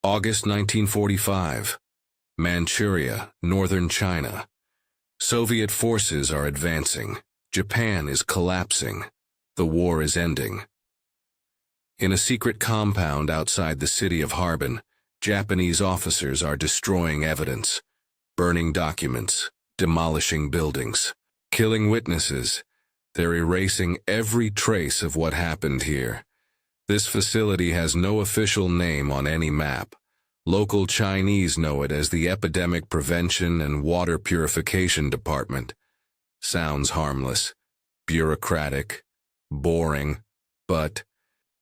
August 1945. Manchuria, northern China. Soviet forces are advancing. Japan is collapsing. The war is ending. In a secret compound outside the city of Harbin, Japanese officers are destroying evidence, burning documents, demolishing buildings, killing witnesses. They're erasing every trace of what happened here. This facility has no official name on any map. Local Chinese know it as the Epidemic Prevention and Water Purification Department. Sounds harmless, bureaucratic, boring, but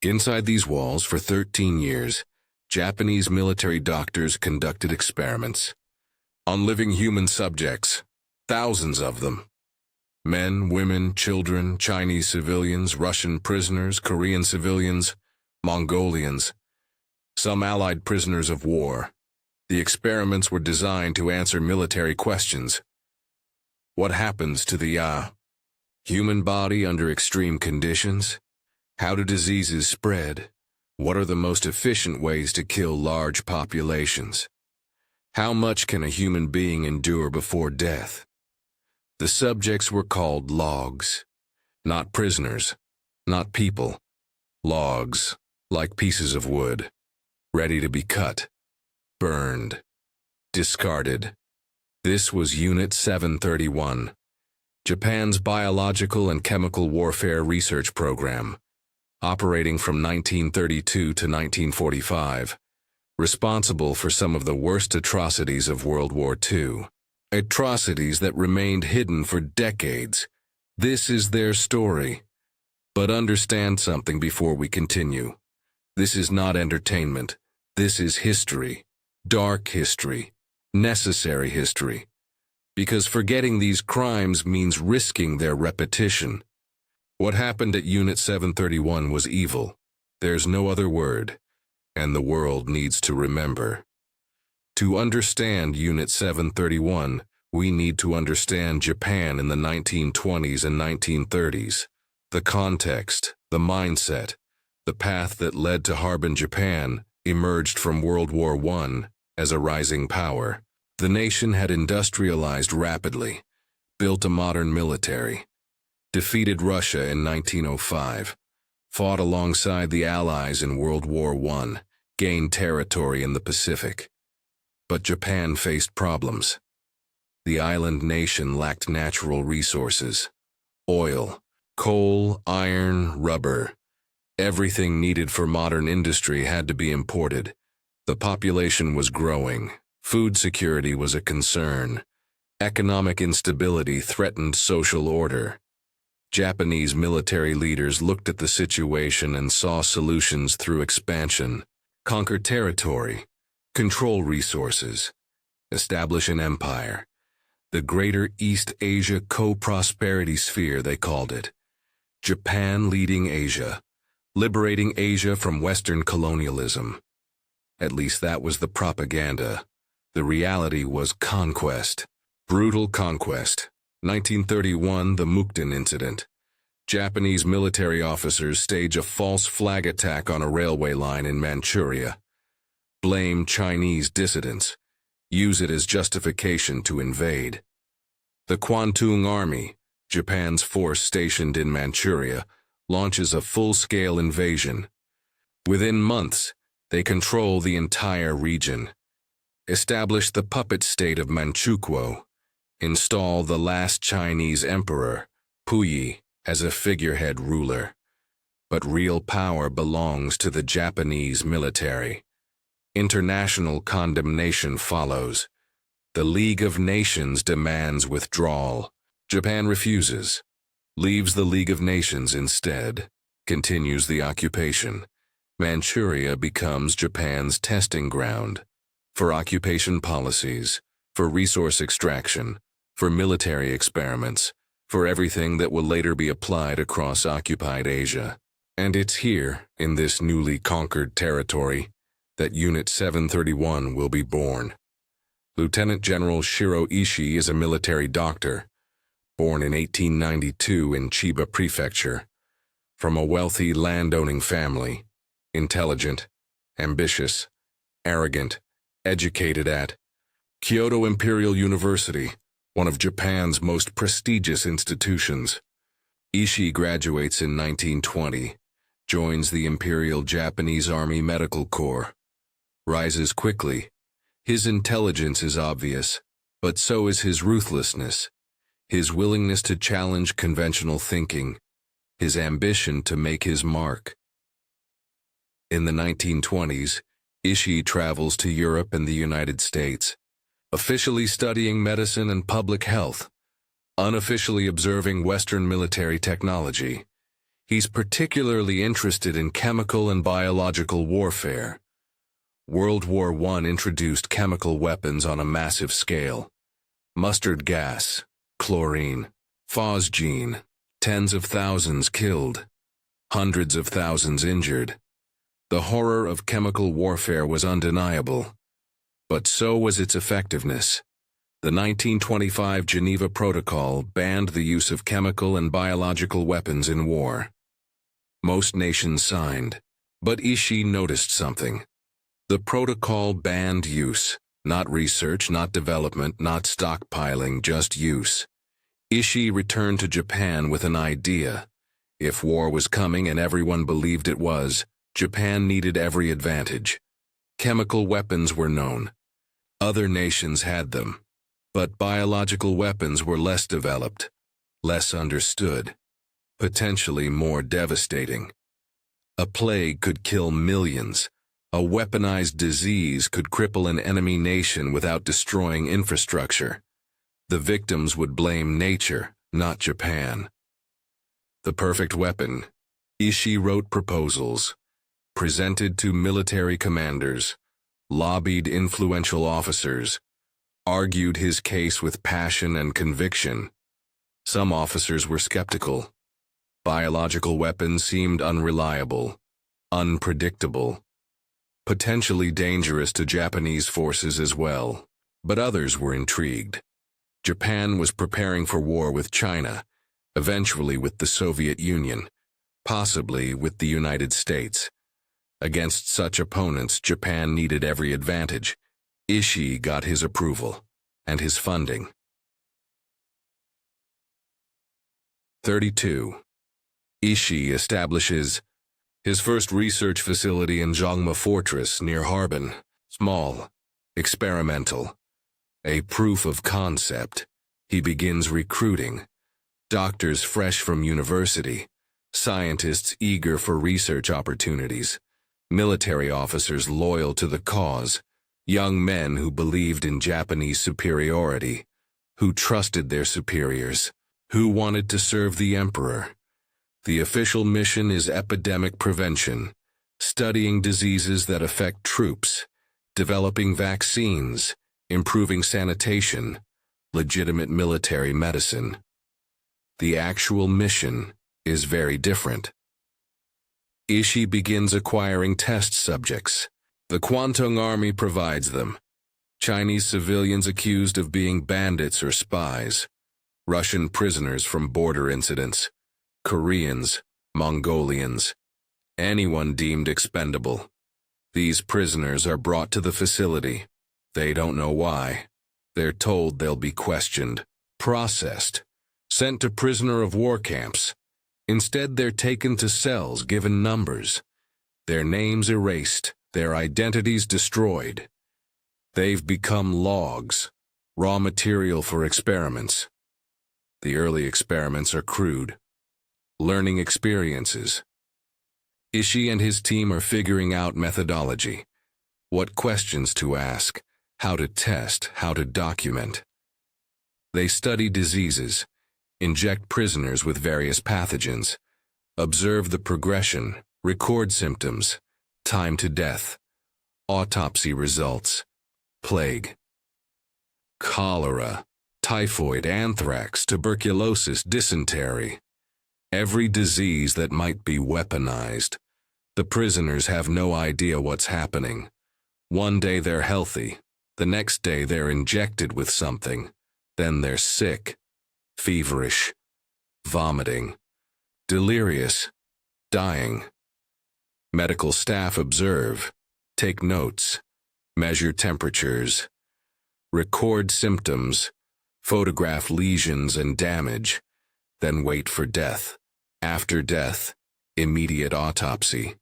inside these walls for 13 years, Japanese military doctors conducted experiments on living human subjects, thousands of them. Men, women, children, Chinese civilians, Russian prisoners, Korean civilians, Mongolians, some Allied prisoners of war. The experiments were designed to answer military questions. What happens to the human body under extreme conditions? How do diseases spread? What are the most efficient ways to kill large populations? How much can a human being endure before death? The subjects were called logs. Not prisoners, not people. Logs, like pieces of wood, ready to be cut, burned, discarded. This was Unit 731, Japan's biological and chemical warfare research program, operating from 1932 to 1945, responsible for some of the worst atrocities of World War II. Atrocities that remained hidden for decades. This is their story. But understand something before we continue. This is not entertainment. This is history. Dark history. Necessary history. Because forgetting these crimes means risking their repetition. What happened at Unit 731 was evil. There's no other word. And the world needs to remember. To understand Unit 731, we need to understand Japan in the 1920s and 1930s. The context, the mindset, the path that led to Harbin, Japan, emerged from World War I as a rising power. The nation had industrialized rapidly, built a modern military, defeated Russia in 1905, fought alongside the Allies in World War I, gained territory in the Pacific. But Japan faced problems. The island nation lacked natural resources. Oil, coal, iron, rubber. Everything needed for modern industry had to be imported. The population was growing. Food security was a concern. Economic instability threatened social order. Japanese military leaders looked at the situation and saw solutions through expansion. Conquer territory. Control resources. Establish an empire. The Greater East Asia Co-Prosperity Sphere, they called it. Japan leading Asia. Liberating Asia from Western colonialism. At least that was the propaganda. The reality was conquest. Brutal conquest. 1931, the Mukden incident. Japanese military officers stage a false flag attack on a railway line in Manchuria. Blame Chinese dissidents. Use it as justification to invade. The Kwantung Army, Japan's force stationed in Manchuria, launches a full-scale invasion. Within months, they control the entire region. Establish the puppet state of Manchukuo. Install the last Chinese emperor, Puyi, as a figurehead ruler. But real power belongs to the Japanese military. International condemnation follows. The League of Nations demands withdrawal. Japan refuses, leaves the League of Nations instead, continues the occupation. Manchuria becomes Japan's testing ground for occupation policies, for resource extraction, for military experiments, for everything that will later be applied across occupied Asia. And it's here, in this newly conquered territory, that Unit 731 will be born. Lieutenant General Shiro Ishii is a military doctor, born in 1892 in Chiba Prefecture, from a wealthy landowning family, intelligent, ambitious, arrogant, educated at Kyoto Imperial University, one of Japan's most prestigious institutions. Ishii graduates in 1920, joins the Imperial Japanese Army Medical Corps, rises quickly. His intelligence is obvious, but so is his ruthlessness, his willingness to challenge conventional thinking, his ambition to make his mark. In the 1920s, Ishii travels to Europe and the United States, officially studying medicine and public health, unofficially observing Western military technology. He's particularly interested in chemical and biological warfare. World War I introduced chemical weapons on a massive scale. Mustard gas, chlorine, phosgene, tens of thousands killed, hundreds of thousands injured. The horror of chemical warfare was undeniable, but so was its effectiveness. The 1925 Geneva Protocol banned the use of chemical and biological weapons in war. Most nations signed, but Ishii noticed something. The protocol banned use, not research, not development, not stockpiling, just use. Ishii returned to Japan with an idea. If war was coming and everyone believed it was, Japan needed every advantage. Chemical weapons were known. Other nations had them. But biological weapons were less developed, less understood, potentially more devastating. A plague could kill millions. A weaponized disease could cripple an enemy nation without destroying infrastructure. The victims would blame nature, not Japan. The perfect weapon. Ishii wrote proposals, presented to military commanders, lobbied influential officers, argued his case with passion and conviction. Some officers were skeptical. Biological weapons seemed unreliable, unpredictable, potentially dangerous to Japanese forces as well, but others were intrigued. Japan was preparing for war with China, eventually with the Soviet Union, possibly with the United States. Against such opponents, Japan needed every advantage. Ishii got his approval and his funding. 32. Ishii establishes his first research facility in Zhongma Fortress near Harbin. Small, experimental, a proof of concept. He begins recruiting. Doctors fresh from university, scientists eager for research opportunities, military officers loyal to the cause, young men who believed in Japanese superiority, who trusted their superiors, who wanted to serve the emperor. The official mission is epidemic prevention, studying diseases that affect troops, developing vaccines, improving sanitation, legitimate military medicine. The actual mission is very different. Ishii begins acquiring test subjects. The Kwantung Army provides them. Chinese civilians accused of being bandits or spies. Russian prisoners from border incidents. Koreans, Mongolians. Anyone deemed expendable. These prisoners are brought to the facility. They don't know why. They're told they'll be questioned, processed, sent to prisoner of war camps. Instead, they're taken to cells given numbers. Their names erased, their identities destroyed. They've become logs, raw material for experiments. The early experiments are crude. Learning experiences. Ishii and his team are figuring out methodology, what questions to ask, how to test, how to document. They study diseases, inject prisoners with various pathogens, observe the progression, record symptoms, time to death, autopsy results, plague, cholera, typhoid, anthrax, tuberculosis, dysentery. Every disease that might be weaponized. The prisoners have no idea what's happening. One day they're healthy, the next day they're injected with something, then they're sick, feverish, vomiting, delirious, dying. Medical staff observe, take notes, measure temperatures, record symptoms, photograph lesions and damage, then wait for death. After death, immediate autopsy,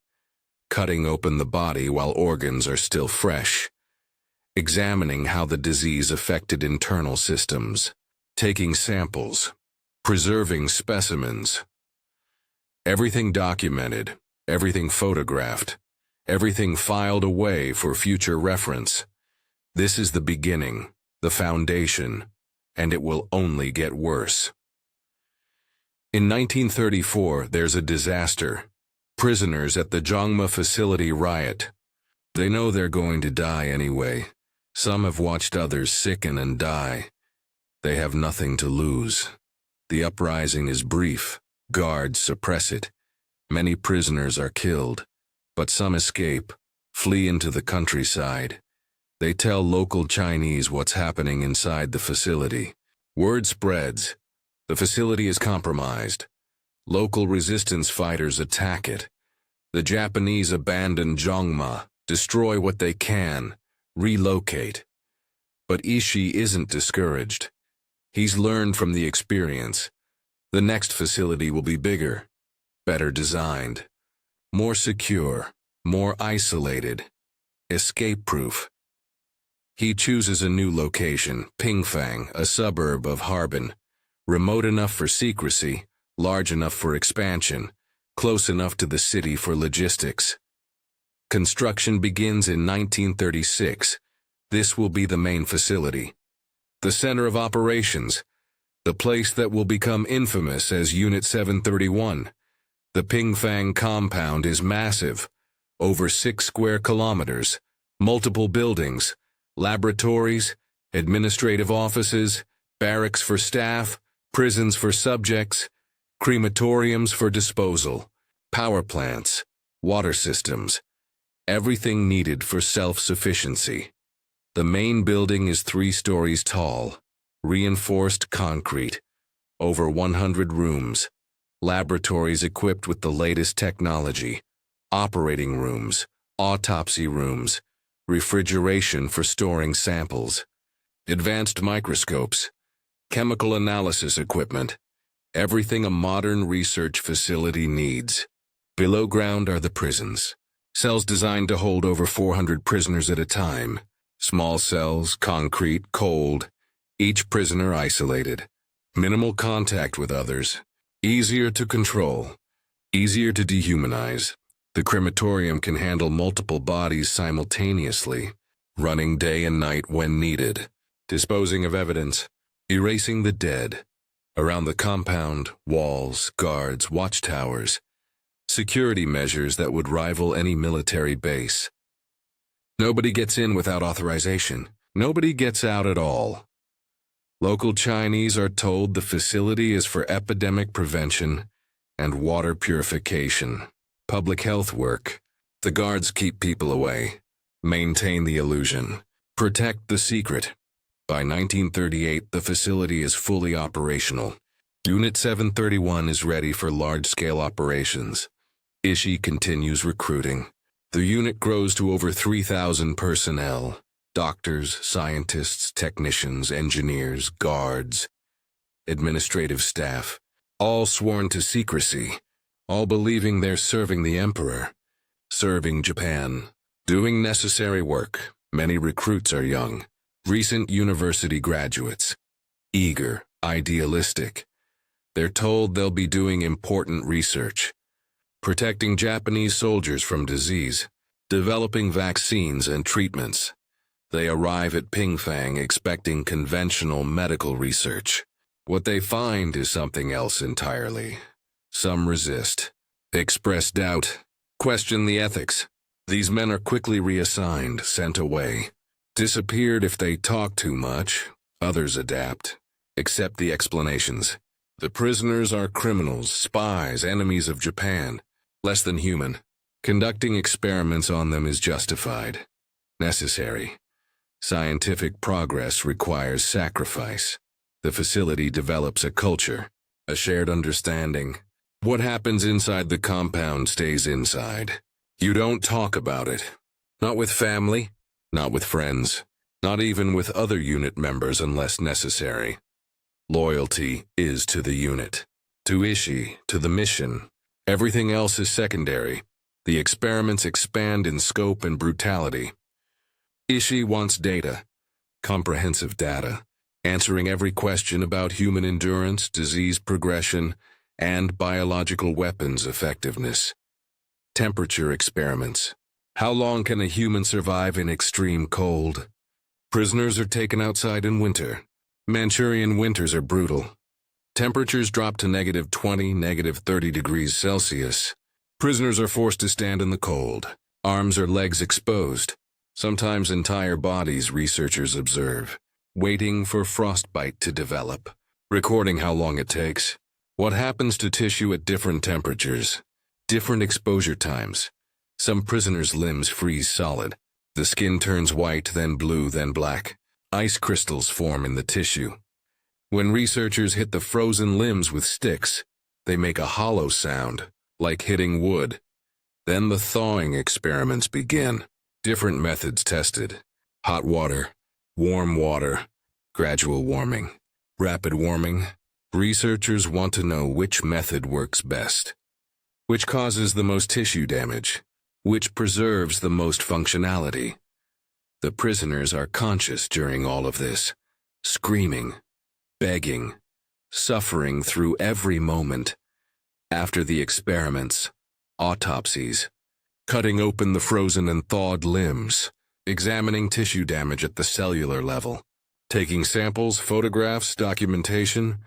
cutting open the body while organs are still fresh, examining how the disease affected internal systems, taking samples, preserving specimens. Everything documented, everything photographed, everything filed away for future reference. This is the beginning, the foundation, and it will only get worse. In 1934, there's a disaster. Prisoners at the Zhangma facility riot. They know they're going to die anyway. Some have watched others sicken and die. They have nothing to lose. The uprising is brief. Guards suppress it. Many prisoners are killed, but some escape, flee into the countryside. They tell local Chinese what's happening inside the facility. Word spreads. The facility is compromised. Local resistance fighters attack it. The Japanese abandon Zhangma, destroy what they can, relocate. But Ishii isn't discouraged. He's learned from the experience. The next facility will be bigger, better designed, more secure, more isolated, escape-proof. He chooses a new location, Pingfang, a suburb of Harbin, remote enough for secrecy, large enough for expansion, close enough to the city for logistics. Construction begins in 1936. This will be the main facility, the center of operations, the place that will become infamous as Unit 731. The Pingfang compound is massive, over 6 square kilometers, multiple buildings, laboratories, administrative offices, barracks for staff, prisons for subjects, crematoriums for disposal, power plants, water systems, everything needed for self-sufficiency. The main building is 3 stories tall, reinforced concrete, over 100 rooms, laboratories equipped with the latest technology, operating rooms, autopsy rooms, refrigeration for storing samples, advanced microscopes, chemical analysis equipment, everything a modern research facility needs. Below ground are the prisons, cells designed to hold over 400 prisoners at a time. Small cells, concrete, cold, each prisoner isolated. Minimal contact with others. Easier to control. Easier to dehumanize. The crematorium can handle multiple bodies simultaneously, running day and night when needed. Disposing of evidence. Erasing the dead. Around the compound, walls, guards, watchtowers. Security measures that would rival any military base. Nobody gets in without authorization. Nobody gets out at all. Local Chinese are told the facility is for epidemic prevention and water purification. Public health work. The guards keep people away. Maintain the illusion. Protect the secret. By 1938, the facility is fully operational. Unit 731 is ready for large-scale operations. Ishii continues recruiting. The unit grows to over 3,000 personnel. Doctors, scientists, technicians, engineers, guards, administrative staff, all sworn to secrecy, all believing they're serving the emperor, serving Japan, doing necessary work. Many recruits are young, recent university graduates, eager, idealistic. They're told they'll be doing important research, protecting Japanese soldiers from disease, developing vaccines and treatments. They arrive at Pingfang expecting conventional medical research. What they find is something else entirely. Some resist, express doubt, question the ethics. These men are quickly reassigned, sent away. Disappeared if they talk too much. Others adapt, accept the explanations. The prisoners are criminals, spies, enemies of Japan. Less than human. Conducting experiments on them is justified, necessary. Scientific progress requires sacrifice. The facility develops a culture, a shared understanding. What happens inside the compound stays inside. You don't talk about it. Not with family, Not with friends. Not even with other unit members unless necessary. Loyalty is to the unit. To ishii, to the mission. Everything else is secondary. The experiments expand in scope and brutality. Ishii wants data. Comprehensive data. Answering every question about human endurance, disease progression, and biological weapons effectiveness. Temperature experiments. How long can a human survive in extreme cold? Prisoners are taken outside in winter. Manchurian winters are brutal. Temperatures drop to -20, -30 degrees Celsius. Prisoners are forced to stand in the cold. Arms or legs exposed. Sometimes entire bodies, researchers observe. Waiting for frostbite to develop. Recording how long it takes. What happens to tissue at different temperatures. Different exposure times. Some prisoners' limbs freeze solid. The skin turns white, then blue, then black. Ice crystals form in the tissue. When researchers hit the frozen limbs with sticks, they make a hollow sound, like hitting wood. Then the thawing experiments begin. Different methods tested. Hot water, warm water, gradual warming, rapid warming. Researchers want to know which method works best. Which causes the most tissue damage. Which preserves the most functionality. The prisoners are conscious during all of this, screaming, begging, suffering through every moment. After the experiments, autopsies, cutting open the frozen and thawed limbs, examining tissue damage at the cellular level, taking samples, photographs, documentation.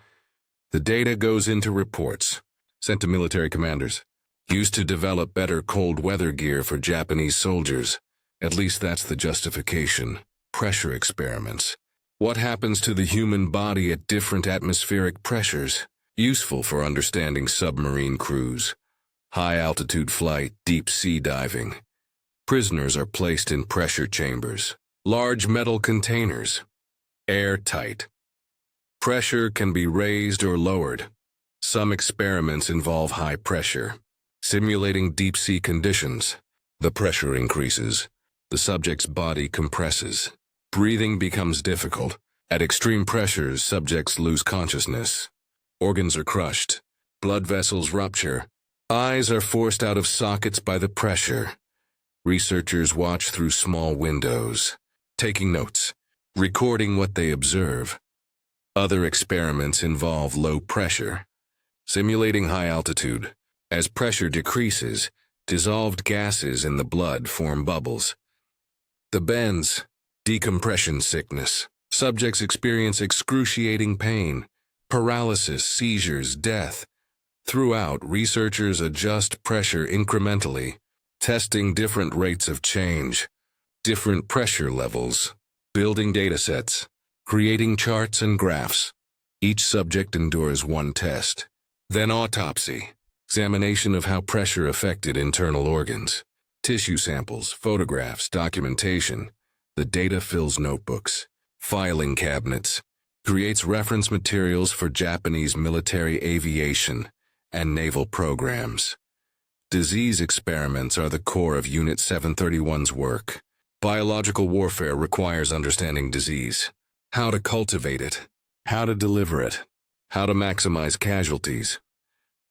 The data goes into reports, sent to military commanders, used to develop better cold weather gear for Japanese soldiers. At least that's the justification. Pressure experiments. What happens to the human body at different atmospheric pressures? Useful for understanding submarine crews. High-altitude flight, deep-sea diving. Prisoners are placed in pressure chambers. Large metal containers. Airtight. Pressure can be raised or lowered. Some experiments involve high pressure. Simulating deep-sea conditions. The pressure increases. The subject's body compresses. Breathing becomes difficult. At extreme pressures, subjects lose consciousness. Organs are crushed. Blood vessels rupture. Eyes are forced out of sockets by the pressure. Researchers watch through small windows, taking notes, recording what they observe. Other experiments involve low pressure, simulating high altitude. As pressure decreases, dissolved gases in the blood form bubbles. The bends, decompression sickness. Subjects experience excruciating pain, paralysis, seizures, death. Throughout, researchers adjust pressure incrementally, testing different rates of change, different pressure levels, building datasets, creating charts and graphs. Each subject endures one test. Then autopsy, examination of how pressure affected internal organs. Tissue samples, photographs, documentation. The data fills notebooks, filing cabinets, creates reference materials for Japanese military aviation and naval programs. Disease experiments are the core of Unit 731's work. Biological warfare requires understanding disease, how to cultivate it, how to deliver it, how to maximize casualties.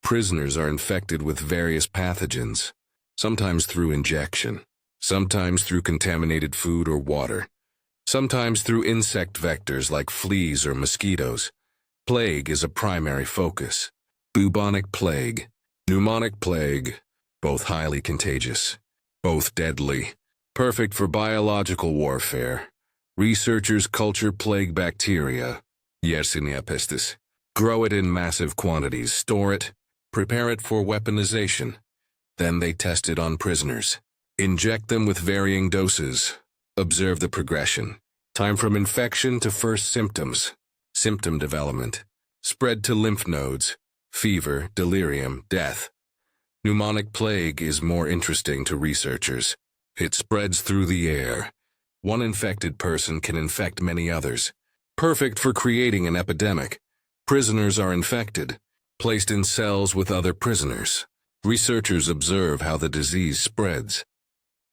Prisoners are infected with various pathogens, sometimes through injection, sometimes through contaminated food or water, sometimes through insect vectors like fleas or mosquitoes. Plague is a primary focus. Bubonic plague, pneumonic plague, both highly contagious, both deadly, perfect for biological warfare. Researchers culture plague bacteria, Yersinia pestis, grow it in massive quantities, store it, prepare it for weaponization. Then they test it on prisoners. Inject them with varying doses. Observe the progression. Time from infection to first symptoms. Symptom development. Spread to lymph nodes. Fever, delirium, death. Pneumonic plague is more interesting to researchers. It spreads through the air. One infected person can infect many others. Perfect for creating an epidemic. Prisoners are infected, placed in cells with other prisoners. Researchers observe how the disease spreads.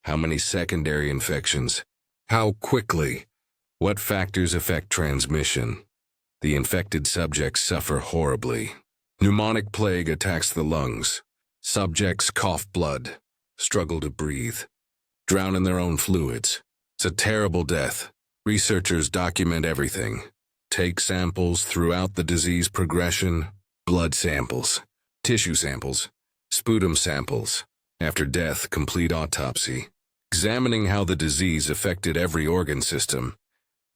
How many secondary infections? How quickly? What factors affect transmission? The infected subjects suffer horribly. Pneumonic plague attacks the lungs. Subjects cough blood, struggle to breathe, drown in their own fluids. It's a terrible death. Researchers document everything. Take samples throughout the disease progression, blood samples, tissue samples, sputum samples. After death, complete autopsy, examining how the disease affected every organ system.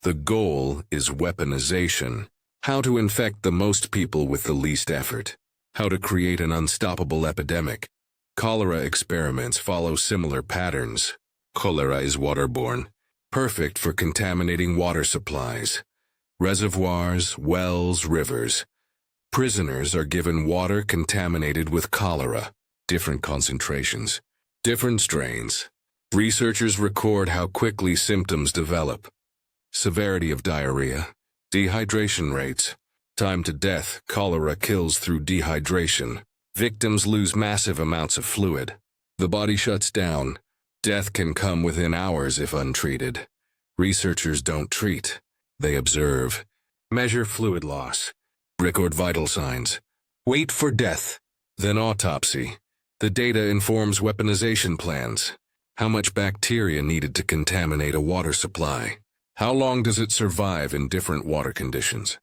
The goal is weaponization, how to infect the most people with the least effort, how to create an unstoppable epidemic. Cholera experiments follow similar patterns. Cholera is waterborne, perfect for contaminating water supplies, reservoirs, wells, rivers. Prisoners are given water contaminated with cholera, different concentrations, different strains. Researchers record how quickly symptoms develop. Severity of diarrhea, dehydration rates, time to death. Cholera kills through dehydration. Victims lose massive amounts of fluid. The body shuts down. Death can come within hours if untreated. Researchers don't treat. They observe. Measure fluid loss. Record vital signs. Wait for death. Then autopsy. The data informs weaponization plans. How much bacteria needed to contaminate a water supply? How long does it survive in different water conditions?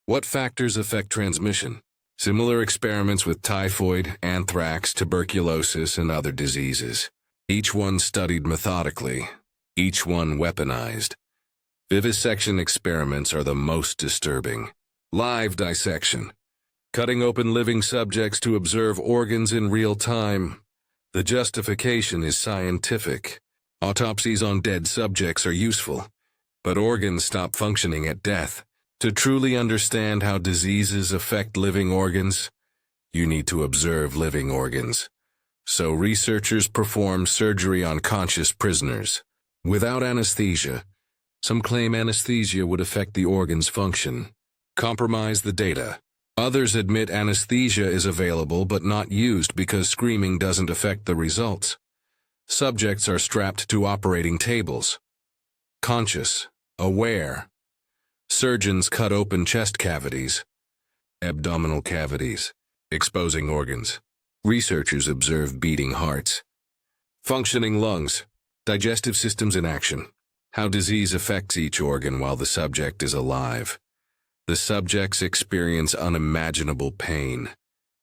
What factors affect transmission? Similar experiments with typhoid, anthrax, tuberculosis, and other diseases. Each one studied methodically. Each one weaponized. Vivisection experiments are the most disturbing. Live dissection. Cutting open living subjects to observe organs in real time. The justification is scientific. Autopsies on dead subjects are useful, but organs stop functioning at death. To truly understand how diseases affect living organs, you need to observe living organs. So researchers perform surgery on conscious prisoners. Without anesthesia, some claim anesthesia would affect the organ's function, compromise the data. Others admit anesthesia is available but not used because screaming doesn't affect the results. Subjects are strapped to operating tables. Conscious, aware. Surgeons cut open chest cavities, abdominal cavities, exposing organs. Researchers observe beating hearts. Functioning lungs, digestive systems in action. How disease affects each organ while the subject is alive. The subjects experience unimaginable pain,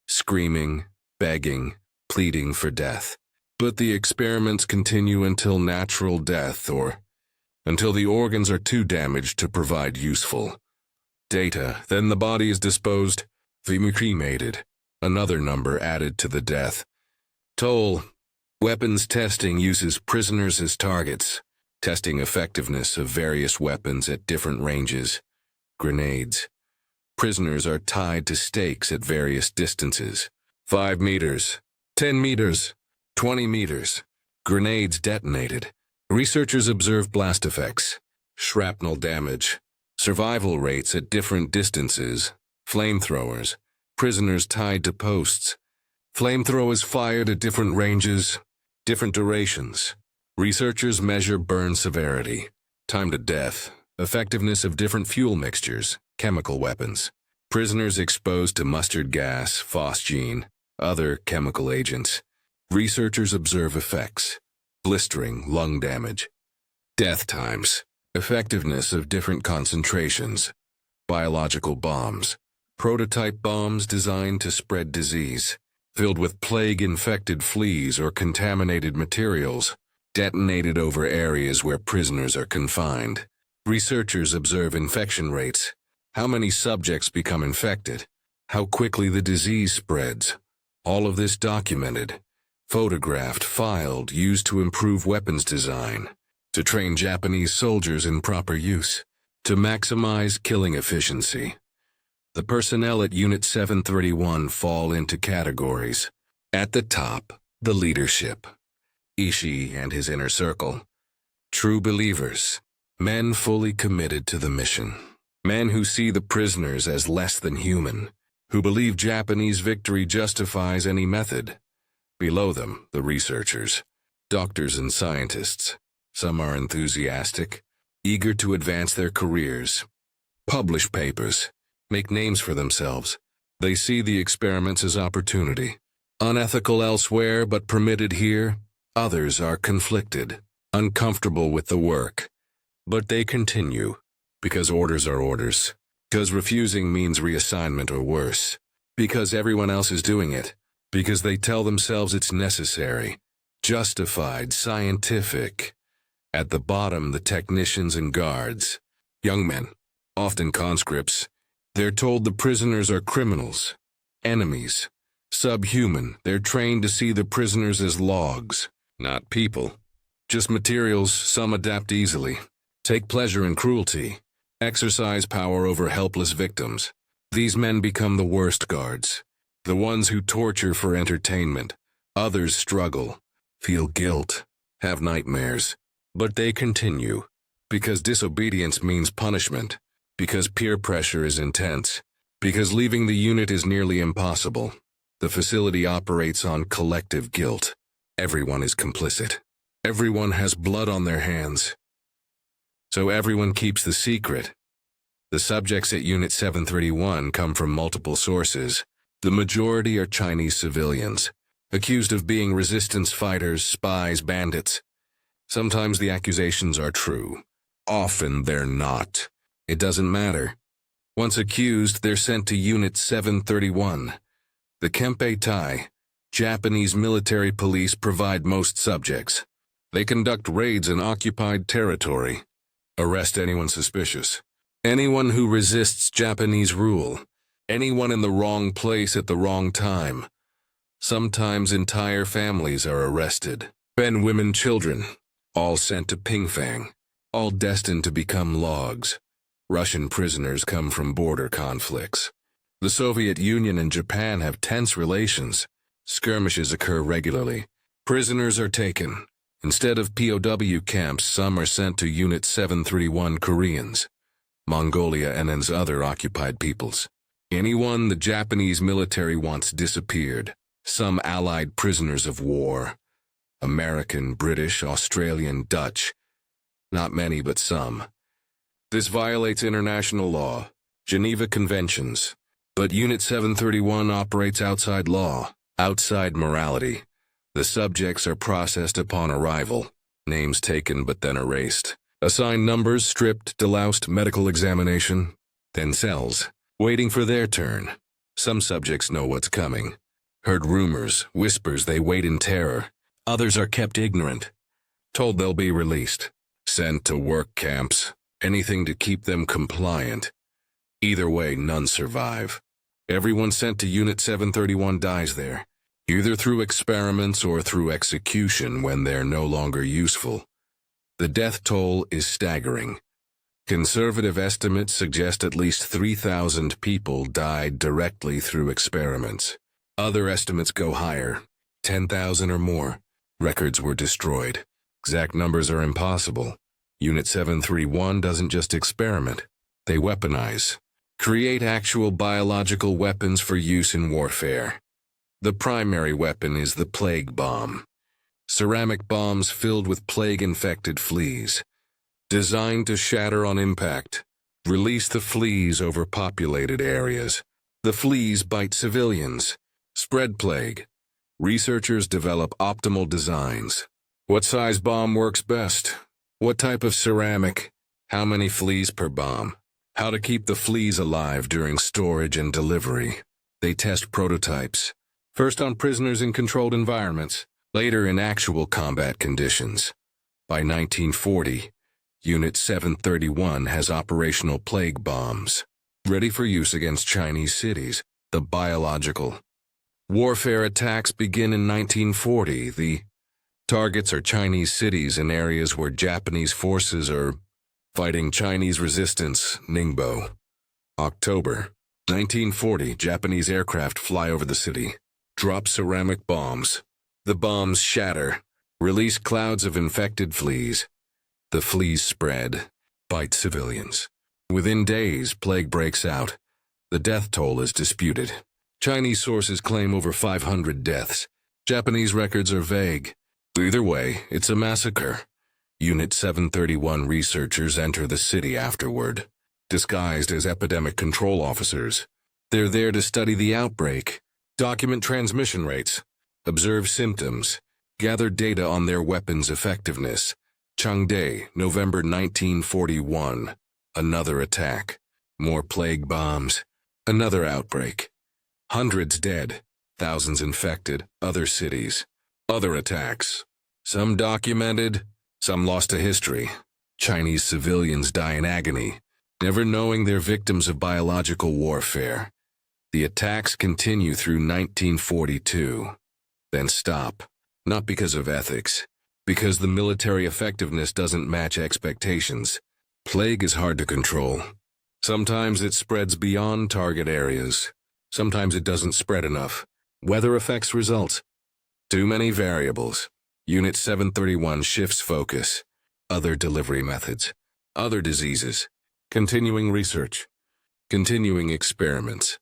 screaming, begging, pleading for death. But the experiments continue until natural death or until the organs are too damaged to provide useful data. Then the body is disposed, cremated, another number added to the death toll. Weapons testing uses prisoners as targets, testing effectiveness of various weapons at different ranges. Grenades. Prisoners are tied to stakes at various distances. 5 meters, 10 meters, 20 meters. Grenades detonated. Researchers observe blast effects, shrapnel damage, survival rates at different distances, flamethrowers, prisoners tied to posts, flamethrowers fired at different ranges, different durations. Researchers measure burn severity, time to death, effectiveness of different fuel mixtures, chemical weapons, prisoners exposed to mustard gas, phosgene, other chemical agents. Researchers observe effects. Blistering, lung damage, death times, effectiveness of different concentrations, biological bombs, prototype bombs designed to spread disease, filled with plague-infected fleas or contaminated materials, detonated over areas where prisoners are confined. Researchers observe infection rates, how many subjects become infected, how quickly the disease spreads. All of this documented. Photographed, filed, used to improve weapons design, to train Japanese soldiers in proper use, to maximize killing efficiency. The personnel at Unit 731 fall into categories. At the top, the leadership. Ishii and his inner circle. True believers. Men fully committed to the mission. Men who see the prisoners as less than human, who believe Japanese victory justifies any method. Below them, the researchers, doctors and scientists, Some are enthusiastic, eager to advance their careers, publish papers, make names for themselves. They see the experiments as opportunity. Unethical elsewhere but permitted here, others are conflicted, uncomfortable with the work. But they continue, because orders are orders, because refusing means reassignment or worse, because everyone else is doing it, because they tell themselves it's necessary, justified, scientific. At the bottom, the technicians and guards, young men, often conscripts. They're told the prisoners are criminals, enemies, subhuman. They're trained to see the prisoners as logs, not people. Just materials. Some adapt easily, take pleasure in cruelty, exercise power over helpless victims. These men become the worst guards, the ones who torture for entertainment. Others struggle, feel guilt, have nightmares. But they continue, because disobedience means punishment, because peer pressure is intense, because leaving the unit is nearly impossible. The facility operates on collective guilt. Everyone is complicit. Everyone has blood on their hands. So everyone keeps the secret. The subjects at Unit 731 come from multiple sources. The majority are Chinese civilians, accused of being resistance fighters, spies, bandits. Sometimes the accusations are true. Often they're not. It doesn't matter. Once accused, they're sent to Unit 731. The Kempe Tai, Japanese military police, provide most subjects. They conduct raids in occupied territory, arrest anyone suspicious, anyone who resists Japanese rule, anyone in the wrong place at the wrong time. Sometimes entire families are arrested. Men, women, children, all sent to Pingfang, all destined to become logs. Russian prisoners come from border conflicts. The Soviet Union and Japan have tense relations. Skirmishes occur regularly. Prisoners are taken. Instead of POW camps, some are sent to Unit 731 Koreans, Mongolia and other occupied peoples. Anyone the Japanese military wants disappeared. Some Allied prisoners of war. American, British, Australian, Dutch. Not many, but some. This violates international law, Geneva Conventions. But Unit 731 operates outside law, outside morality. The subjects are processed upon arrival, names taken but then erased. Assigned numbers, stripped, deloused, medical examination, then cells, waiting for their turn. Some subjects know what's coming. Heard rumors, whispers, they wait in terror. Others are kept ignorant, told they'll be released, sent to work camps, anything to keep them compliant. Either way, none survive. Everyone sent to Unit 731 dies there, either through experiments or through execution when they're no longer useful. The death toll is staggering. Conservative estimates suggest at least 3,000 people died directly through experiments. Other estimates go higher, 10,000 or more. Records were destroyed. Exact numbers are impossible. Unit 731 doesn't just experiment. They weaponize, create actual biological weapons for use in warfare. The primary weapon is the plague bomb. Ceramic bombs filled with plague-infected fleas, designed to shatter on impact, release the fleas over populated areas. The fleas bite civilians, spread plague. Researchers develop optimal designs. What size bomb works best? What type of ceramic? How many fleas per bomb? How to keep the fleas alive during storage and delivery. They test prototypes, first on prisoners in controlled environments, later in actual combat conditions. By 1940, Unit 731 has operational plague bombs, ready for use against Chinese cities. The biological warfare attacks begin in 1940. The targets are Chinese cities in areas where Japanese forces are fighting Chinese resistance. Ningbo. October 1940, Japanese aircraft fly over the city, drop ceramic bombs. The bombs shatter, release clouds of infected fleas. The fleas spread, bite civilians. Within days, plague breaks out. The death toll is disputed. Chinese sources claim over 500 deaths. Japanese records are vague. Either way, it's a massacre. Unit 731 researchers enter the city afterward, disguised as epidemic control officers. They're there to study the outbreak, document transmission rates, observe symptoms, gather data on their weapons' effectiveness. Changde, November 1941. Another attack. More plague bombs. Another outbreak. Hundreds dead, thousands infected, other cities. Other attacks. Some documented, some lost to history. Chinese civilians die in agony, never knowing they're victims of biological warfare. The attacks continue through 1942, then stop, not because of ethics, because the military effectiveness doesn't match expectations. Plague is hard to control. Sometimes it spreads beyond target areas. Sometimes it doesn't spread enough. Weather affects results. Too many variables. Unit 731 shifts focus. Other delivery methods. Other diseases. Continuing research. Continuing experiments.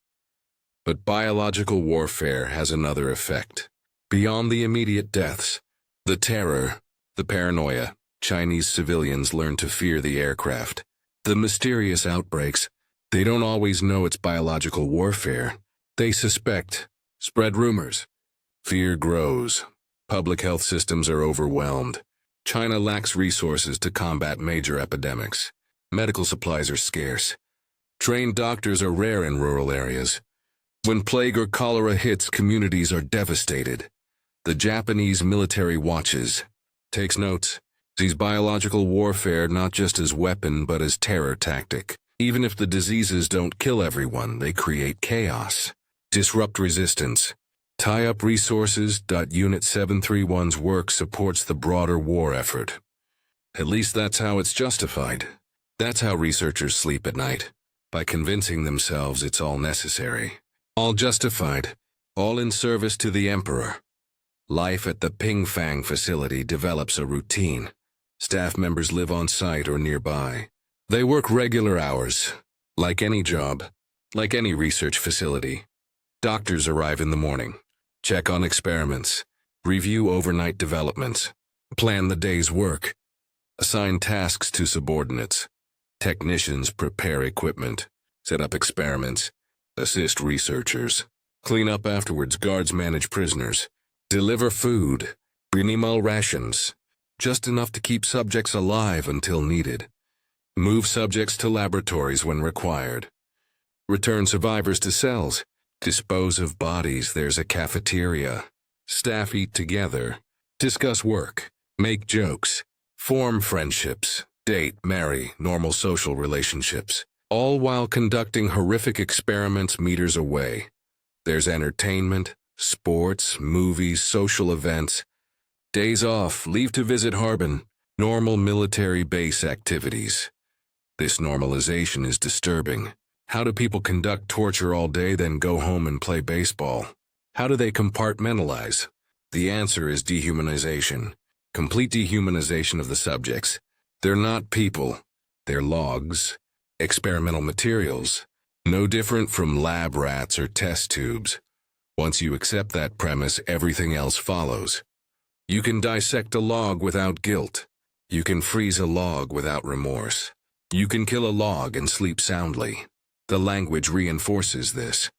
But biological warfare has another effect. Beyond the immediate deaths, the terror, the paranoia, Chinese civilians learn to fear the aircraft. The mysterious outbreaks, they don't always know it's biological warfare. They suspect, spread rumors. Fear grows. Public health systems are overwhelmed. China lacks resources to combat major epidemics. Medical supplies are scarce. Trained doctors are rare in rural areas. When plague or cholera hits, communities are devastated. The Japanese military watches, takes notes, sees biological warfare not just as weapon but as terror tactic. Even if the diseases don't kill everyone, they create chaos, disrupt resistance, tie up resources. Unit 731's work supports the broader war effort. At least that's how it's justified. That's how researchers sleep at night, by convincing themselves it's all necessary, all justified, all in service to the emperor. Life at the Pingfang facility develops a routine. Staff members live on site or nearby. They work regular hours, like any job, like any research facility. Doctors arrive in the morning, check on experiments, review overnight developments, plan the day's work, assign tasks to subordinates. Technicians prepare equipment, set up experiments, assist researchers, clean up afterwards. Guards manage prisoners, deliver food, minimal rations, just enough to keep subjects alive until needed. Move subjects to laboratories when required. Return survivors to cells. Dispose of bodies. There's a cafeteria. Staff eat together, discuss work, make jokes, form friendships, date, marry, normal social relationships, all while conducting horrific experiments meters away. There's entertainment, sports, movies, social events. Days off, leave to visit Harbin, normal military base activities. This normalization is disturbing. How do people conduct torture all day then go home and play baseball? How do they compartmentalize? The answer is dehumanization. Complete dehumanization of the subjects. They're not people. They're logs, experimental materials, no different from lab rats or test tubes. Once you accept that premise, everything else follows. You can dissect a log without guilt. You can freeze a log without remorse. You can kill a log and sleep soundly. The language reinforces this.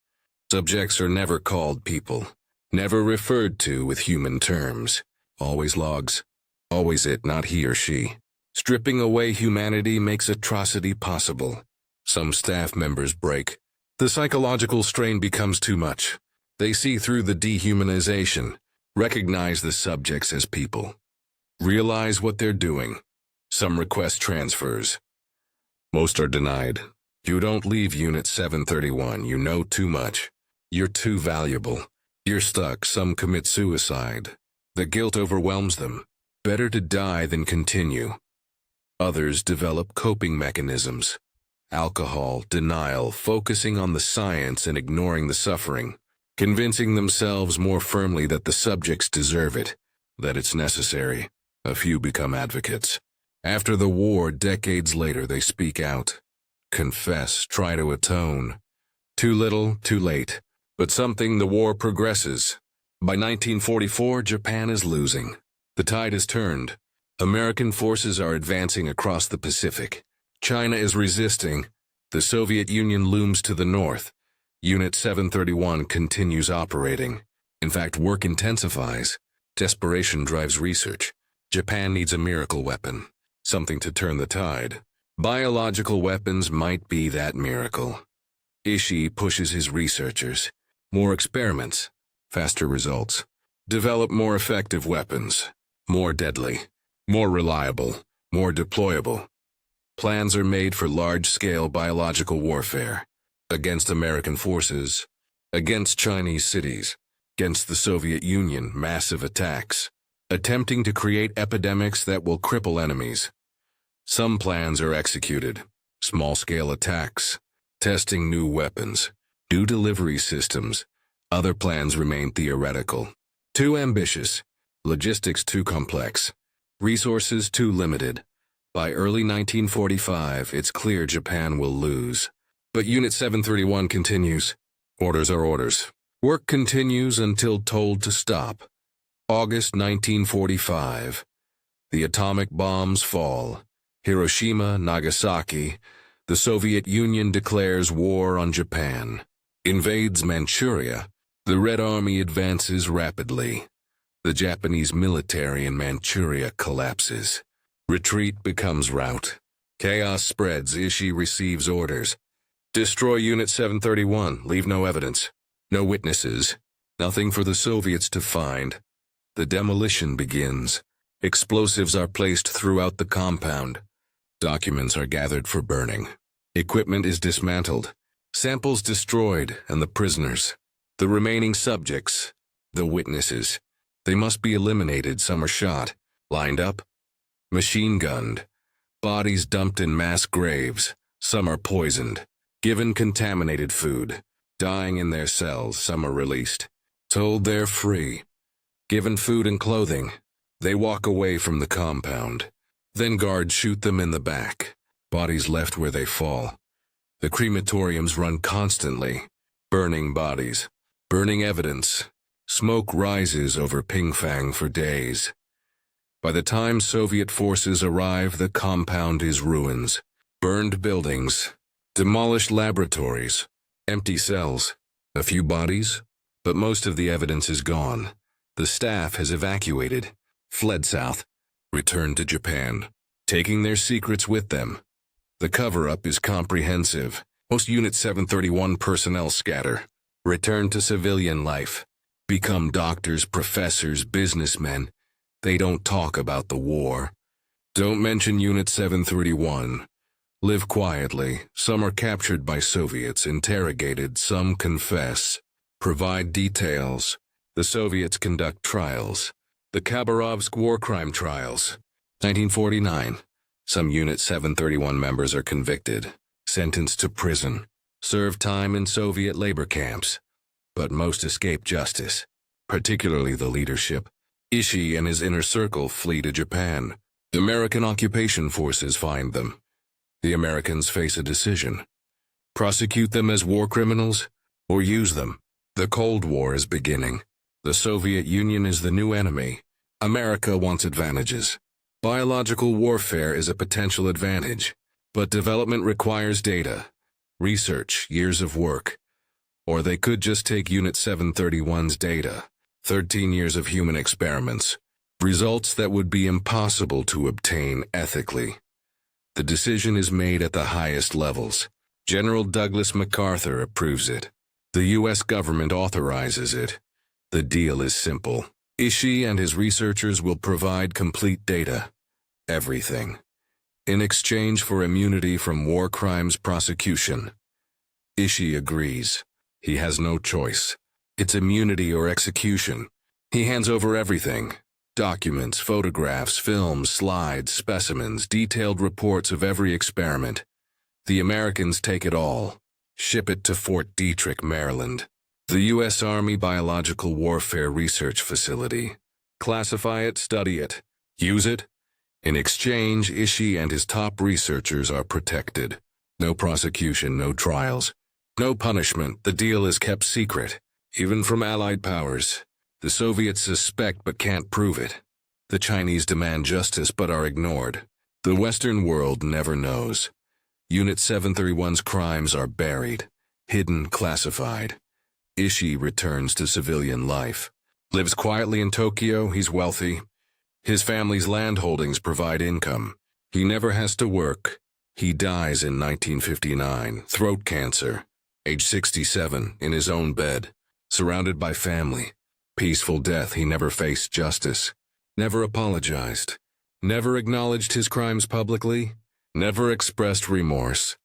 Subjects are never called people, never referred to with human terms. Always logs. Always it, not he or she. Stripping away humanity makes atrocity possible. Some staff members break. The psychological strain becomes too much. They see through the dehumanization, recognize the subjects as people, realize what they're doing. Some request transfers. Most are denied. You don't leave Unit 731, you know too much. You're too valuable. You're stuck. Some commit suicide. The guilt overwhelms them. Better to die than continue. Others develop coping mechanisms. Alcohol, denial, focusing on the science and ignoring the suffering. Convincing themselves more firmly that the subjects deserve it, that it's necessary. A few become advocates. After the war, decades later, they speak out. Confess, try to atone. Too little, too late. But the war progresses. By 1944, Japan is losing. The tide has turned. American forces are advancing across the Pacific. China is resisting. The Soviet Union looms to the north. Unit 731 continues operating. In fact, work intensifies. Desperation drives research. Japan needs a miracle weapon, something to turn the tide. Biological weapons might be that miracle. Ishii pushes his researchers. More experiments, faster results. Develop more effective weapons, more deadly, more reliable, more deployable. Plans are made for large-scale biological warfare against American forces, against Chinese cities, against the Soviet Union, massive attacks, attempting to create epidemics that will cripple enemies. Some plans are executed, small-scale attacks, testing new weapons, new delivery systems. Other plans remain theoretical. Too ambitious, logistics too complex, resources too limited. By early 1945, it's clear Japan will lose. But Unit 731 continues. Orders are orders. Work continues until told to stop. August 1945. The atomic bombs fall. Hiroshima, Nagasaki. The Soviet Union declares war on Japan. Invades Manchuria. The Red Army advances rapidly. The Japanese military in Manchuria collapses. Retreat becomes rout. Chaos spreads. Ishii receives orders. Destroy Unit 731. Leave no evidence. No witnesses. Nothing for the Soviets to find. The demolition begins. Explosives are placed throughout the compound. Documents are gathered for burning. Equipment is dismantled. Samples destroyed, and the prisoners. The remaining subjects. The witnesses. They must be eliminated. Some are shot. Lined up. Machine-gunned. Bodies dumped in mass graves. Some are poisoned. Given contaminated food. Dying in their cells. Some are released. Told they're free. Given food and clothing. They walk away from the compound. Then guards shoot them in the back. Bodies left where they fall. The crematoriums run constantly. Burning bodies. Burning evidence. Smoke rises over Pingfang for days. By the time Soviet forces arrive, the compound is ruins. Burned buildings. Demolished laboratories. Empty cells. A few bodies, but most of the evidence is gone. The staff has evacuated, fled south, returned to Japan, taking their secrets with them. The cover-up is comprehensive. Most Unit 731 personnel scatter, return to civilian life, become doctors, professors, businessmen. They don't talk about the war. Don't mention Unit 731. Live quietly. Some are captured by Soviets, interrogated, some confess. Provide details. The Soviets conduct trials. The Khabarovsk war crime trials. 1949. Some Unit 731 members are convicted, sentenced to prison, serve time in Soviet labor camps. But most escape justice, particularly the leadership. Ishii and his inner circle flee to Japan. American occupation forces find them. The Americans face a decision. Prosecute them as war criminals, or use them. The Cold War is beginning. The Soviet Union is the new enemy. America wants advantages. Biological warfare is a potential advantage, but development requires data, research, years of work. Or they could just take Unit 731's data, 13 years of human experiments, results that would be impossible to obtain ethically. The decision is made at the highest levels. General Douglas MacArthur approves it. The U.S. government authorizes it. The deal is simple. Ishii and his researchers will provide complete data. Everything. In exchange for immunity from war crimes prosecution. Ishii agrees. He has no choice. It's immunity or execution. He hands over everything. Documents, photographs, films, slides, specimens, detailed reports of every experiment. The Americans take it all. Ship it to Fort Detrick, Maryland. The U.S. Army Biological Warfare Research Facility. Classify it, study it, use it. In exchange, Ishii and his top researchers are protected. No prosecution, no trials, no punishment. The deal is kept secret, even from Allied powers. The Soviets suspect but can't prove it. The Chinese demand justice but are ignored. The Western world never knows. Unit 731's crimes are buried, hidden, classified. Ishii returns to civilian life. Lives quietly in Tokyo, he's wealthy. His family's land holdings provide income. He never has to work. He dies in 1959, throat cancer, age 67, in his own bed, surrounded by family. Peaceful death. He never faced justice, never apologized, never acknowledged his crimes publicly, never expressed remorse.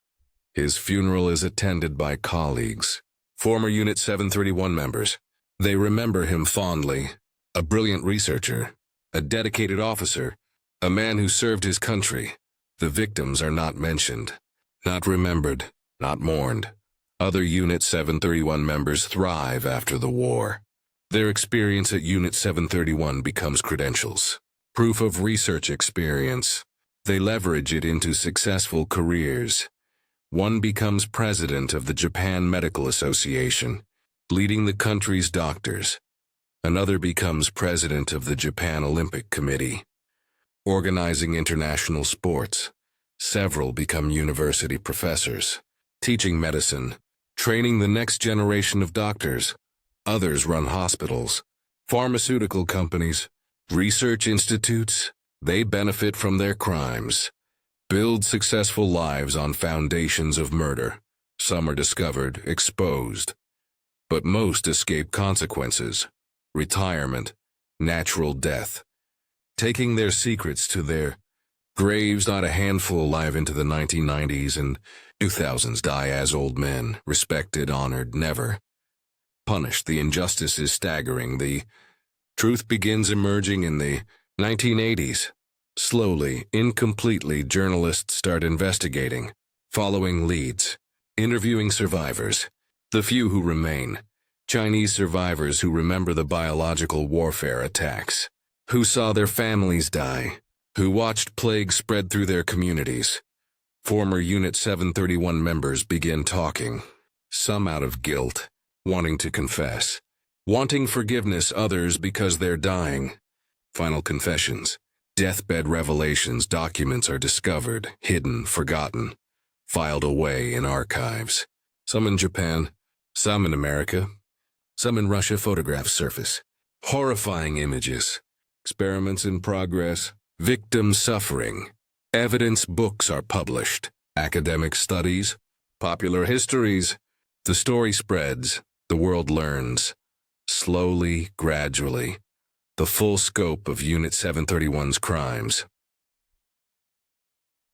His funeral is attended by colleagues, former Unit 731 members. They remember him fondly. A brilliant researcher, a dedicated officer, a man who served his country. The victims are not mentioned, not remembered, not mourned. Other Unit 731 members thrive after the war. Their experience at Unit 731 becomes credentials, proof of research experience. They leverage it into successful careers. One becomes president of the Japan Medical Association, leading the country's doctors. Another becomes president of the Japan Olympic Committee, organizing international sports. Several become university professors, teaching medicine, training the next generation of doctors. Others run hospitals, pharmaceutical companies, research institutes. They benefit from their crimes, build successful lives on foundations of murder. Some are discovered, exposed, but most escape consequences, retirement, natural death, taking their secrets to their graves. Not a handful alive into the 1990s and 2000s die as old men, respected, honored, never punished. The injustice is staggering. The truth begins emerging in the 1980s. Slowly, incompletely, journalists start investigating, following leads, interviewing survivors. The few who remain, Chinese survivors who remember the biological warfare attacks, who saw their families die, who watched plague spread through their communities. Former Unit 731 members begin talking, some out of guilt, wanting to confess, wanting forgiveness, others because they're dying. Final confessions, deathbed revelations. Documents are discovered, hidden, forgotten, filed away in archives. Some in Japan, some in America, some in Russia. Photographs surface. Horrifying images. Experiments in progress. Victims suffering. Evidence books are published. Academic studies. Popular histories. The story spreads. The world learns. Slowly, gradually. The full scope of Unit 731's crimes.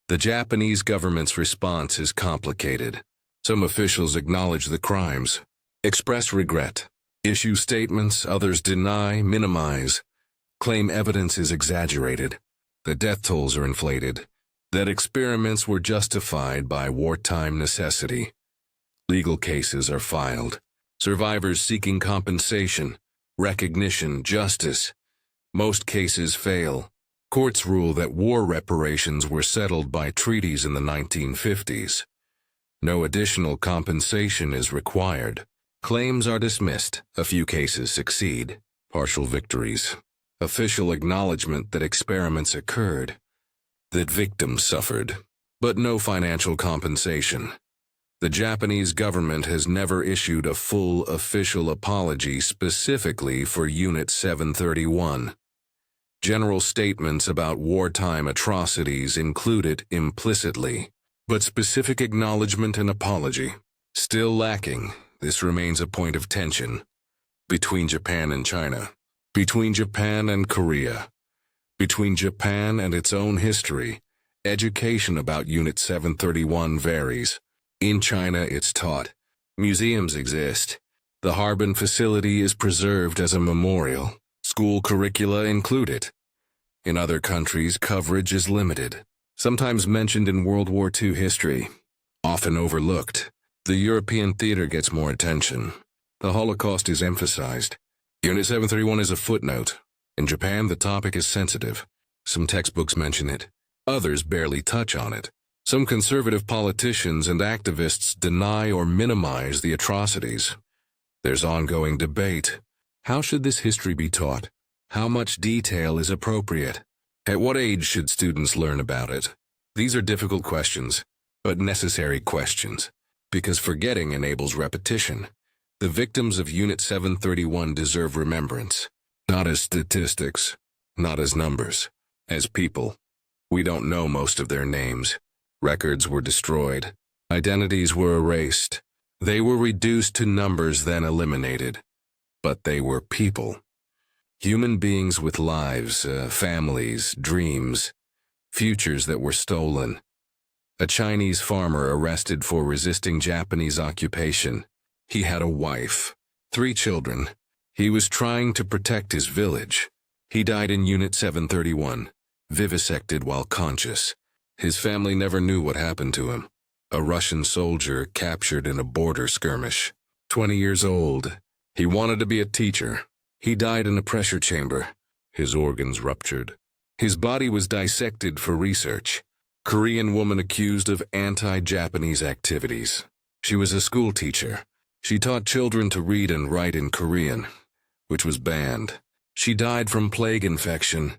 The Japanese government's response is complicated. Some officials acknowledge the crimes, express regret, issue statements. Others deny, minimize, claim evidence is exaggerated, the death tolls are inflated, that experiments were justified by wartime necessity. Legal cases are filed, survivors seeking compensation, recognition, justice. Most cases fail. Courts rule that war reparations were settled by treaties in the 1950s. No additional compensation is required. Claims are dismissed. A few cases succeed. Partial victories. Official acknowledgement that experiments occurred, that victims suffered, but no financial compensation. The Japanese government has never issued a full official apology specifically for Unit 731. General statements about wartime atrocities included implicitly, but specific acknowledgement and apology still lacking. This remains a point of tension between Japan and China, between Japan and Korea, between Japan and its own history. Education about Unit 731 varies. In China, it's taught. Museums exist. The Harbin facility is preserved as a memorial. School curricula include it. In other countries, coverage is limited, sometimes mentioned in World War II history, often overlooked. The European theater gets more attention. The Holocaust is emphasized. Unit 731 is a footnote. In Japan, the topic is sensitive. Some textbooks mention it. Others barely touch on it. Some conservative politicians and activists deny or minimize the atrocities. There's ongoing debate. How should this history be taught? How much detail is appropriate? At what age should students learn about it? These are difficult questions, but necessary questions, because forgetting enables repetition. The victims of Unit 731 deserve remembrance, not as statistics, not as numbers, as people. We don't know most of their names. Records were destroyed. Identities were erased. They were reduced to numbers, then eliminated. But they were people. Human beings with lives, families, dreams, futures that were stolen. A Chinese farmer arrested for resisting Japanese occupation. He had a wife, 3 children. He was trying to protect his village. He died in Unit 731, vivisected while conscious. His family never knew what happened to him. A Russian soldier captured in a border skirmish. 20 years old. He wanted to be a teacher. He died in a pressure chamber. His organs ruptured. His body was dissected for research. Korean woman accused of anti-Japanese activities. She was a school teacher. She taught children to read and write in Korean, which was banned. She died from plague infection.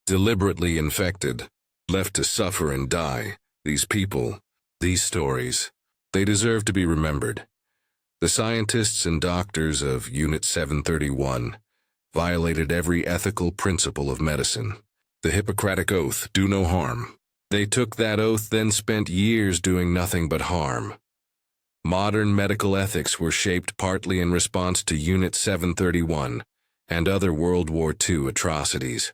Deliberately infected. Left to suffer and die. These people, these stories, they deserve to be remembered. The scientists and doctors of Unit 731 violated every ethical principle of medicine. The Hippocratic Oath, do no harm. They took that oath, then spent years doing nothing but harm. Modern medical ethics were shaped partly in response to Unit 731 and other World War II atrocities.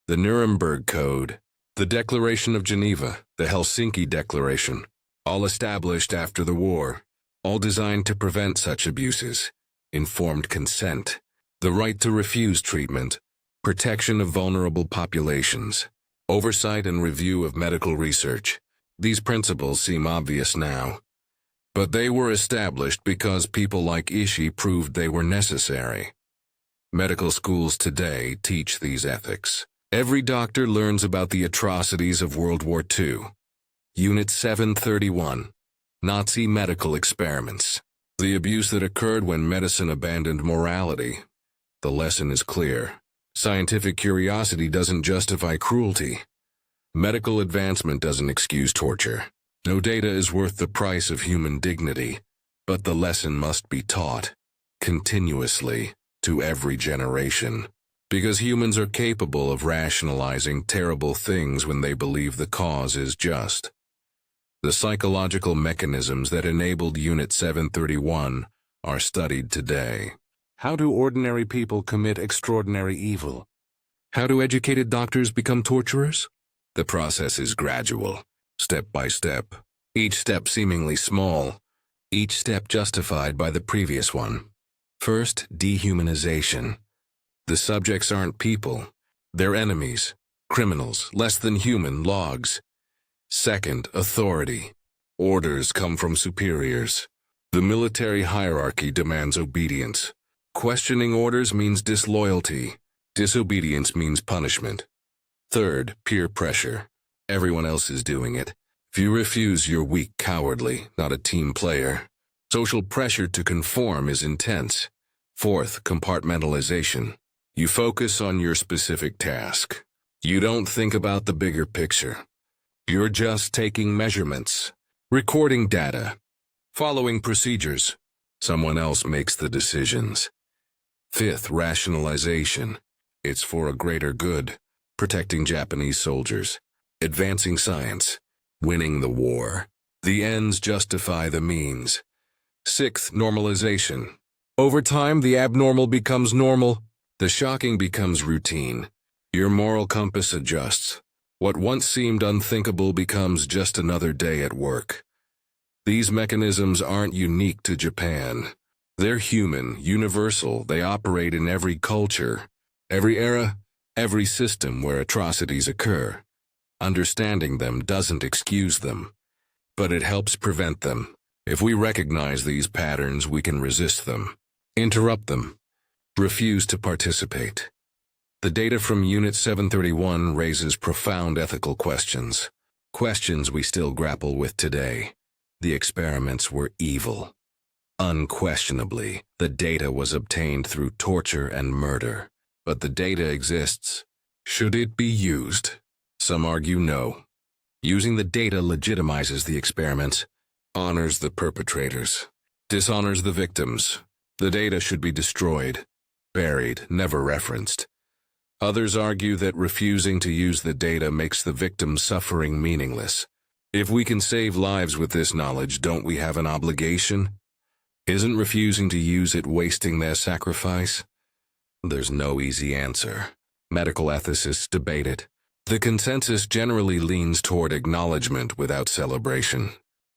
The Nuremberg Code, the Declaration of Geneva, the Helsinki Declaration, all established after the war, all designed to prevent such abuses. Informed consent, the right to refuse treatment, protection of vulnerable populations, oversight and review of medical research. These principles seem obvious now, but they were established because people like Ishii proved they were necessary. Medical schools today teach these ethics. Every doctor learns about the atrocities of World War II. Unit 731. Nazi medical experiments. The abuse that occurred when medicine abandoned morality. The lesson is clear. Scientific curiosity doesn't justify cruelty. Medical advancement doesn't excuse torture. No data is worth the price of human dignity, but the lesson must be taught, continuously, to every generation. Because humans are capable of rationalizing terrible things when they believe the cause is just. The psychological mechanisms that enabled Unit 731 are studied today. How do ordinary people commit extraordinary evil? How do educated doctors become torturers? The process is gradual, step by step, each step seemingly small, each step justified by the previous one. First, dehumanization. The subjects aren't people. They're enemies, criminals, less than human, logs. Second, authority. Orders come from superiors. The military hierarchy demands obedience. Questioning orders means disloyalty. Disobedience means punishment. Third, peer pressure. Everyone else is doing it. If you refuse, you're weak, cowardly, not a team player. Social pressure to conform is intense. Fourth, compartmentalization. You focus on your specific task. You don't think about the bigger picture. You're just taking measurements, recording data, following procedures. Someone else makes the decisions. Fifth, rationalization. It's for a greater good, protecting Japanese soldiers, advancing science, winning the war. The ends justify the means. Sixth, normalization. Over time, the abnormal becomes normal. The shocking becomes routine. Your moral compass adjusts. What once seemed unthinkable becomes just another day at work. These mechanisms aren't unique to Japan. They're human, universal. They operate in every culture, every era, every system where atrocities occur. Understanding them doesn't excuse them, but it helps prevent them. If we recognize these patterns, we can resist them, interrupt them, refuse to participate. The data from Unit 731 raises profound ethical questions, questions we still grapple with today. The experiments were evil. Unquestionably, the data was obtained through torture and murder. But the data exists. Should it be used? Some argue no. Using the data legitimizes the experiments, honors the perpetrators, dishonors the victims. The data should be destroyed, buried, never referenced. Others argue that refusing to use the data makes the victim's suffering meaningless. If we can save lives with this knowledge, don't we have an obligation? Isn't refusing to use it wasting their sacrifice? There's no easy answer. Medical ethicists debate it. The consensus generally leans toward acknowledgement without celebration.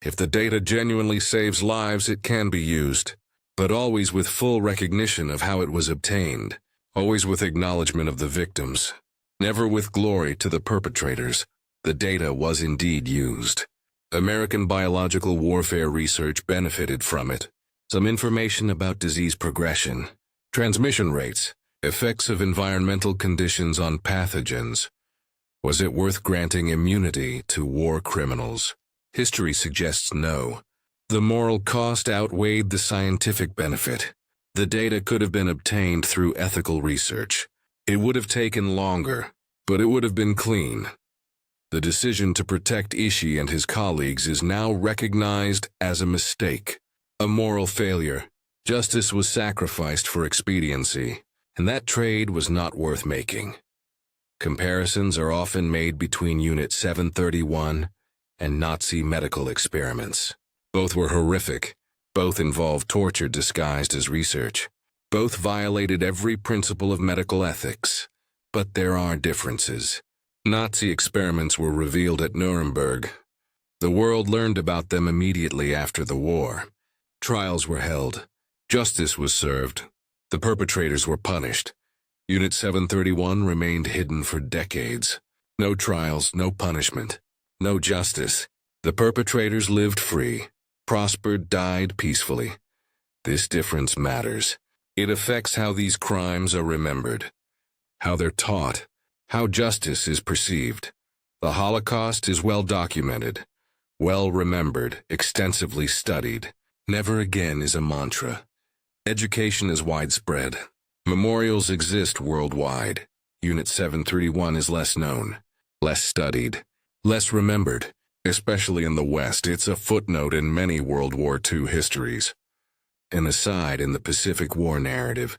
If the data genuinely saves lives, it can be used, but always with full recognition of how it was obtained, always with acknowledgement of the victims, never with glory to the perpetrators. The data was indeed used. American biological warfare research benefited from it. Some information about disease progression, transmission rates, effects of environmental conditions on pathogens. Was it worth granting immunity to war criminals? History suggests no. The moral cost outweighed the scientific benefit. The data could have been obtained through ethical research. It would have taken longer, but it would have been clean. The decision to protect Ishii and his colleagues is now recognized as a mistake, a moral failure. Justice was sacrificed for expediency, and that trade was not worth making. Comparisons are often made between Unit 731 and Nazi medical experiments. Both were horrific. Both involved torture disguised as research. Both violated every principle of medical ethics. But there are differences. Nazi experiments were revealed at Nuremberg. The world learned about them immediately after the war. Trials were held. Justice was served. The perpetrators were punished. Unit 731 remained hidden for decades. No trials, no punishment, no justice. The perpetrators lived free, prospered, died peacefully. This difference matters. It affects how these crimes are remembered, how they're taught, how justice is perceived. The Holocaust is well documented, well remembered, extensively studied. Never again is a mantra. Education is widespread. Memorials exist worldwide. Unit 731 is less known, less studied, less remembered. Especially in the West, it's a footnote in many World War II histories. An aside in the Pacific War narrative.